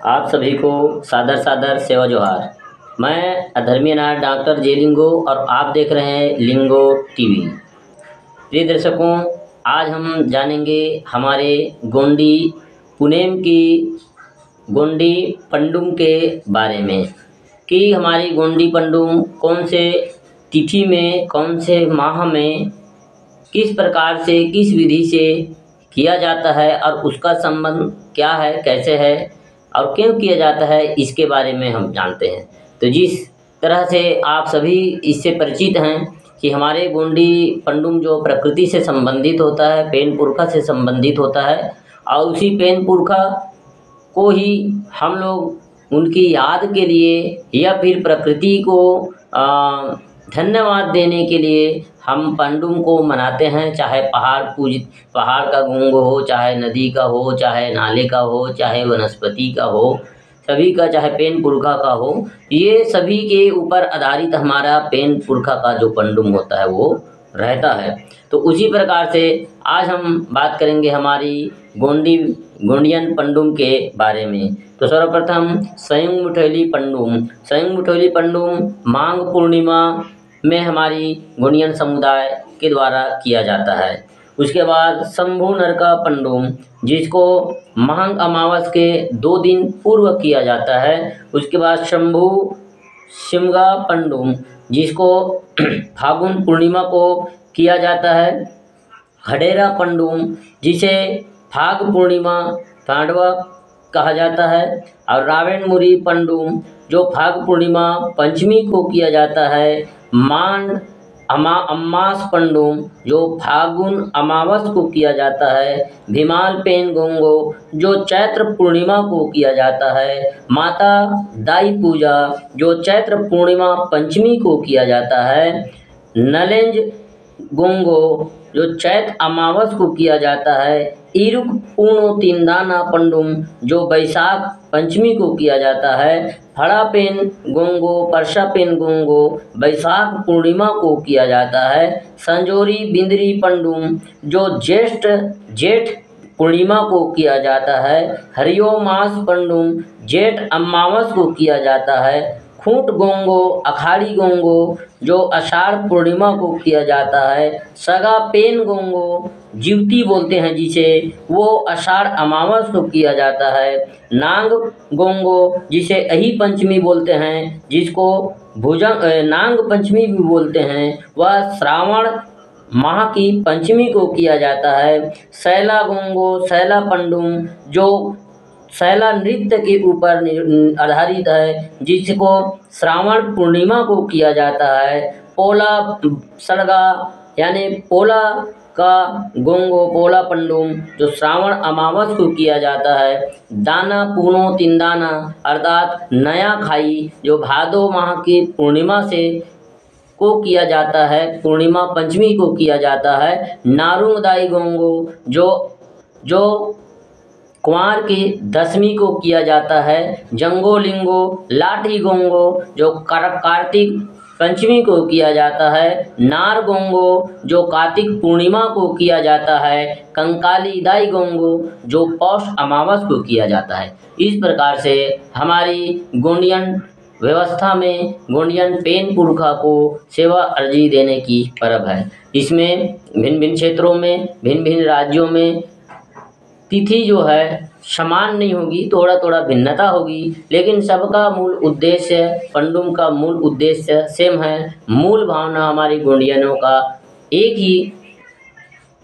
आप सभी को सादर सादर सेवा जोहार। मैं अधर्मी नायक डॉक्टर जे लिंगो और आप देख रहे हैं लिंगो टीवी। प्रिय दर्शकों, आज हम जानेंगे हमारे गोंडी पुनेम की गोंडी पंडुम के बारे में कि हमारी गोंडी पंडुम कौन से तिथि में, कौन से माह में, किस प्रकार से, किस विधि से किया जाता है और उसका संबंध क्या है, कैसे है और क्यों किया जाता है, इसके बारे में हम जानते हैं। तो जिस तरह से आप सभी इससे परिचित हैं कि हमारे गोंडी पंडुम जो प्रकृति से संबंधित होता है, पेन पुरखा से संबंधित होता है और उसी पेन पुरखा को ही हम लोग उनकी याद के लिए या फिर प्रकृति को धन्यवाद देने के लिए हम पंडुम को मनाते हैं। चाहे पहाड़ का गुंग हो, चाहे नदी का हो, चाहे नाले का हो, चाहे वनस्पति का हो, सभी का, चाहे पेन पुरखा का हो, ये सभी के ऊपर आधारित हमारा पेन पुरखा का जो पंडुम होता है वो रहता है। तो उसी प्रकार से आज हम बात करेंगे हमारी गोंडियन पंडुम के बारे में। तो सर्वप्रथम संयुग मुठैली पंडुम। संयुग मुठैली पंडुम माघ पूर्णिमा में हमारी गोंडियन समुदाय के द्वारा किया जाता है। उसके बाद शंभु नरका पंडुम, जिसको माघ अमावस के 2 दिन पूर्व किया जाता है। उसके बाद शंभु शिमगा पंडुम, जिसको फागुन पूर्णिमा को किया जाता है। हडेरा पंडुम, जिसे फाग पूर्णिमा पांडवा कहा जाता है। और रावण मुरी पंडुम, जो फाग पूर्णिमा पंचमी को किया जाता है। मांड अम्मास पंडुम, जो फागुन अमावस को किया जाता है। भीमाल पेन गोंगो, जो चैत्र पूर्णिमा को किया जाता है। माता दाई पूजा, जो चैत्र पूर्णिमा पंचमी को किया जाता है। नलेंज गोंगो, जो चैत्र अमावस को किया जाता है। इरुक पूर्णो तिंदाना पंडुम, जो बैसाख पंचमी को किया जाता है। फड़ा पेन गोंगो, परसा पेन गोंगो, बैसाख पूर्णिमा को किया जाता है। संजोरी बिंदरी पंडुम, जो जेठ पूर्णिमा को किया जाता है। हरियो मास पंडुम, जेठ अमावस को किया जाता है। खूंट गोंगो, अखाड़ी गोंगो, जो आषाढ़ पूर्णिमा को किया जाता है। सगा पेन गोंगो, जीवती बोलते हैं जिसे, वो आषाढ़ अमावस को किया जाता है। नांग गोंगो, जिसे अही पंचमी बोलते हैं, जिसको नांग पंचमी भी बोलते हैं, वह श्रावण माह की पंचमी को किया जाता है। सैला गोंगो, सैला पंडुम, जो सैला नृत्य के ऊपर आधारित है, जिसको श्रावण पूर्णिमा को किया जाता है। पोला सड़गा, यानी पोला का गोंगो, पोला पंडुम, जो श्रावण अमावस को किया जाता है। दाना पूनो तिंदाना, अर्थात नया खाई, जो भादो माह की पूर्णिमा से को किया जाता है, पूर्णिमा पंचमी को किया जाता है। नारुंगदाई गोंगो, जो कुंवार की 10वीं को किया जाता है। जंगो लिंगो, लाठी गोंगो, जो कार्तिक पंचमी को किया जाता है। नार गोंगो, जो कार्तिक पूर्णिमा को किया जाता है। कंकाली दाई गोंगो, जो पौष अमावस को किया जाता है। इस प्रकार से हमारी गोंडियन व्यवस्था में गोंडियन पेन पुरखा को सेवा अर्जी देने की परब है। इसमें भिन्न भिन्न क्षेत्रों में, भिन्न भिन्न राज्यों में तिथि जो है समान नहीं होगी, थोड़ा थोड़ा भिन्नता होगी, लेकिन सबका मूल उद्देश्य, पंडुम का मूल उद्देश्य सेम है। मूल भावना हमारी गोंडियनों का एक ही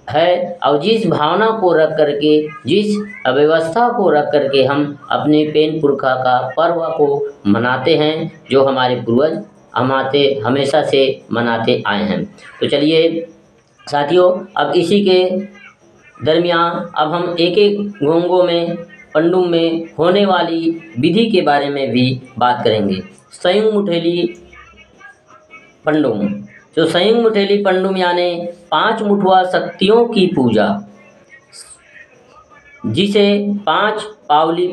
है और जिस भावना को रख करके, जिस व्यवस्था को रख करके हम अपने पेन पुरखा का पर्व को मनाते हैं, जो हमारे पूर्वज हमेशा से मनाते आए हैं। तो चलिए साथियों, अब इसी के दरमियान अब हम एक एक गोंगो में, पंडुम में होने वाली विधि के बारे में भी बात करेंगे। संयुग मुठैली पंडुम, जो संयुग मुठैली पंडुम यानी 5 मुठवा शक्तियों की पूजा, जिसे 5 पावली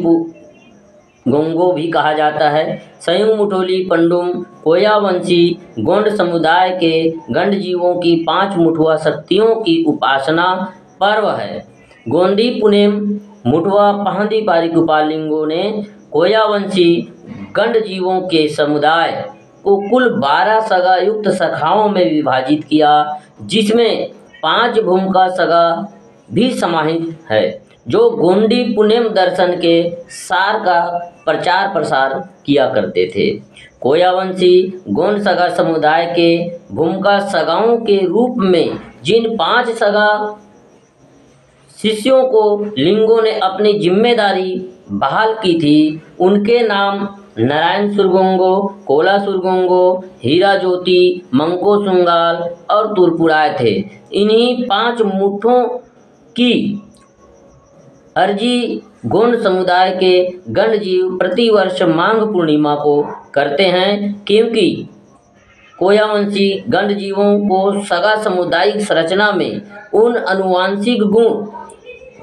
गोंगो भी कहा जाता है। संयुग मुठोली पंडुम कोयावंशी गोंड समुदाय के गंड जीवों की 5 मुठवा शक्तियों की उपासना पर्व है। गोंडी पुनेम मुठवा पहंदी पारी गोपालिंगो ने कोयावंशी गंड जीवों के समुदाय को कुल 12 सगा युक्त शाखाओं में विभाजित किया, जिसमें 5 भूमिका सगा भी समाहित है, जो गोंडी पुनेम दर्शन के सार का प्रचार प्रसार किया करते थे। कोयावंशी गोंड सगा समुदाय के भूमिका सगाओं के रूप में जिन 5 सगा शिष्यों को लिंगों ने अपनी जिम्मेदारी बहाल की थी, उनके नाम नारायण सुरगोंगो, कोला सुरगोंगो, हीरा ज्योति, मंको सुंगाल और तुरपुराय थे। इन्हीं 5 मुठों की अर्जी गोंड समुदाय के गंड जीव प्रतिवर्ष माघ पूर्णिमा को करते हैं, क्योंकि कोयावंशी गंड जीवों को सगा सामुदायिक संरचना में उन आनुवंशिक गुण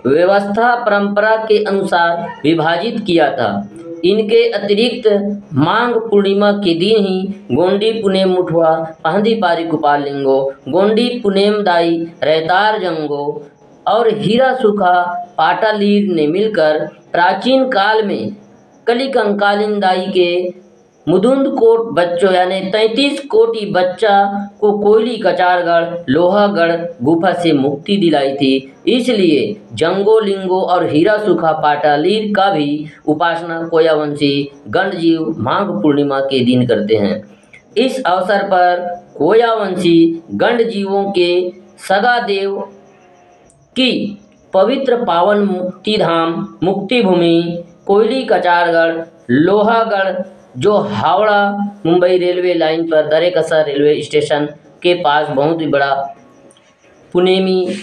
व्यवस्था परंपरा के अनुसार विभाजित किया था। इनके अतिरिक्त माघ पूर्णिमा के दिन ही गोंडी पुनेम मुठवा, पहंदी पारी कुपाल लिंगो, गोंडी पुनेम दाई रहतार जंगो और हीरा सुखा पाटालीर ने मिलकर प्राचीन काल में कलिकंकालीन दाई के मुदुंद कोट बच्चों यानी 33 कोटि बच्चा को कोयली कचारगढ़ लोहागढ़ गुफा से मुक्ति दिलाई थी। इसलिए जंगो लिंगो और हीरा सुखा पाटालीर का भी उपासना कोयावंशी गंड जीव माघ पूर्णिमा के दिन करते हैं। इस अवसर पर कोयावंशी गंड जीवों के सगा देव की पवित्र पावन मुक्ति धाम मुक्ति भूमि कोयली कचारगढ़ लोहागढ़, जो हावड़ा मुंबई रेलवे लाइन पर दरेकसा रेलवे स्टेशन के पास बहुत ही बड़ा पुनेमी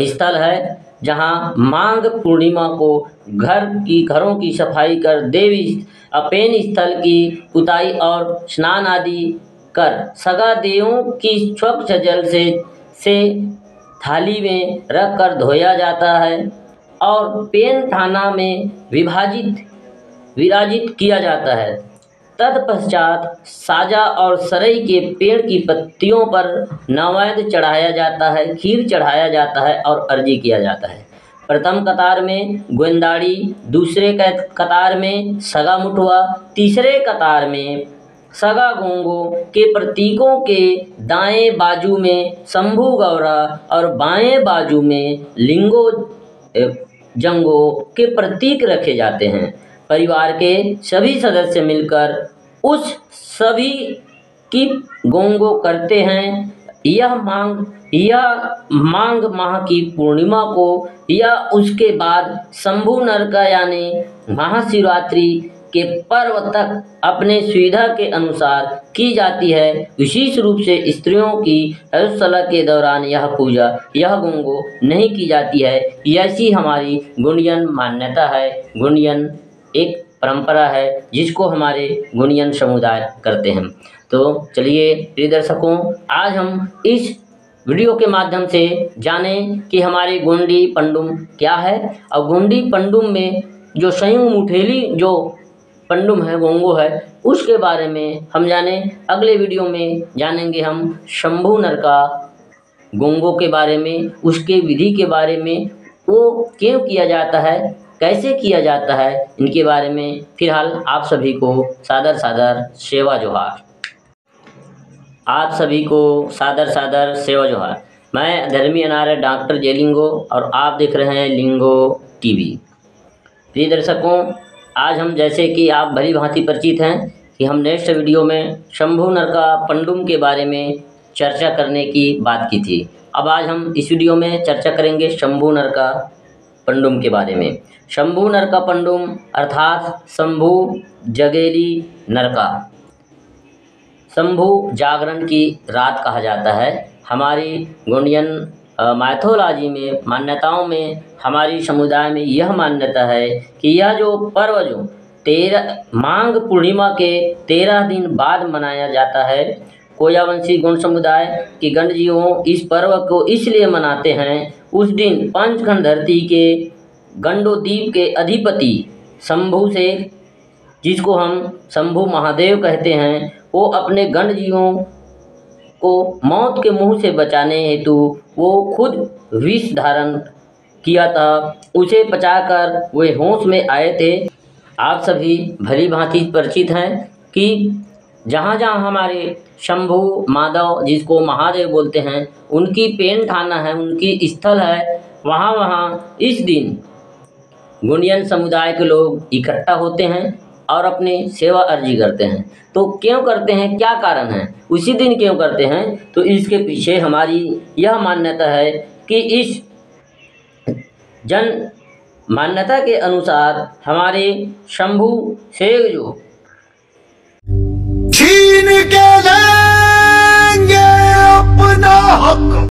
स्थल है, जहां माघ पूर्णिमा को घरों की सफाई कर देवी अपेन स्थल की पुताई और स्नान आदि कर सगा देवों की स्वच्छ जल से थाली में रख कर धोया जाता है और पेन थाना में विराजित किया जाता है। तत्पश्चात साजा और सरई के पेड़ की पत्तियों पर नैवेद्य चढ़ाया जाता है, खीर चढ़ाया जाता है और अर्जी किया जाता है। प्रथम कतार में गोंदाड़ी, दूसरे कतार में सगा मुठवा, तीसरे कतार में सगा गोंगो के प्रतीकों के दाएं बाजू में शंभू गौरा और बाएं बाजू में लिंगो जंगो के प्रतीक रखे जाते हैं। परिवार के सभी सदस्य मिलकर उस सभी की गोंगो करते हैं। यह माघ माह की पूर्णिमा को या उसके बाद शंभु नरका यानी महाशिवरात्रि के पर्व तक अपने सुविधा के अनुसार की जाती है। विशेष रूप से स्त्रियों की ऋतुसला के दौरान यह पूजा यह गोंगो नहीं की जाती है। ऐसी हमारी गुंडियन मान्यता है। गुंडियन एक परंपरा है जिसको हमारे गुंडियन समुदाय करते हैं। तो चलिए प्रिय दर्शकों, आज हम इस वीडियो के माध्यम से जानें कि हमारे गोंडी पंडुम क्या है और गोंडी पंडुम में जो संयुग मुठेली जो पंडुम है गोंगो है उसके बारे में हम जानें। अगले वीडियो में जानेंगे हम शंभू नरका गोंगो के बारे में, उसके विधि के बारे में, वो क्यों किया जाता है, कैसे किया जाता है, इनके बारे में। फिलहाल आप सभी को सादर सादर सेवा जोहार। आप सभी को सादर सादर सेवा जोहार। मैं धर्मी अनार्य डॉक्टर जे लिंगो और आप देख रहे हैं लिंगो टीवी। प्रिय दर्शकों, आज हम जैसे कि आप भली भांति परिचित हैं कि हम नेक्स्ट वीडियो में शंभू नरका पंडुम के बारे में चर्चा करने की बात की थी। अब आज हम इस वीडियो में चर्चा करेंगे शंभू नरका पंडुम के बारे में। शंभू नरका पंडुम अर्थात शंभू जगेली नरका, शंभू जागरण की रात कहा जाता है। हमारी गोंडियन माइथोलॉजी में, मान्यताओं में, हमारी समुदाय में यह मान्यता है कि यह जो पर्व जो 13 माघ पूर्णिमा के 13 दिन बाद मनाया जाता है। कोयावंशी गोंड समुदाय के गंड जीवों इस पर्व को इसलिए मनाते हैं, उस दिन पंचखंड धरती के गंडोद्वीप के अधिपति शंभू से, जिसको हम शंभू महादेव कहते हैं, वो अपने गंड जीवों को मौत के मुंह से बचाने हेतु वो खुद विष धारण किया था। उसे पचाकर वे होश में आए थे आप सभी भली भांति परिचित हैं कि जहाँ जहाँ हमारे शंभु माधव, जिसको महादेव बोलते हैं, उनकी पेन ठाना है, उनकी स्थल है, वहाँ वहाँ इस दिन गुंडियन समुदाय के लोग इकट्ठा होते हैं और अपनी सेवा अर्जी करते हैं। तो क्यों करते हैं, क्या कारण है, उसी दिन क्यों करते हैं, तो इसके पीछे हमारी यह मान्यता है कि इस जन मान्यता के अनुसार हमारे शंभु शेख जो छीन के लेंगे अपना हक।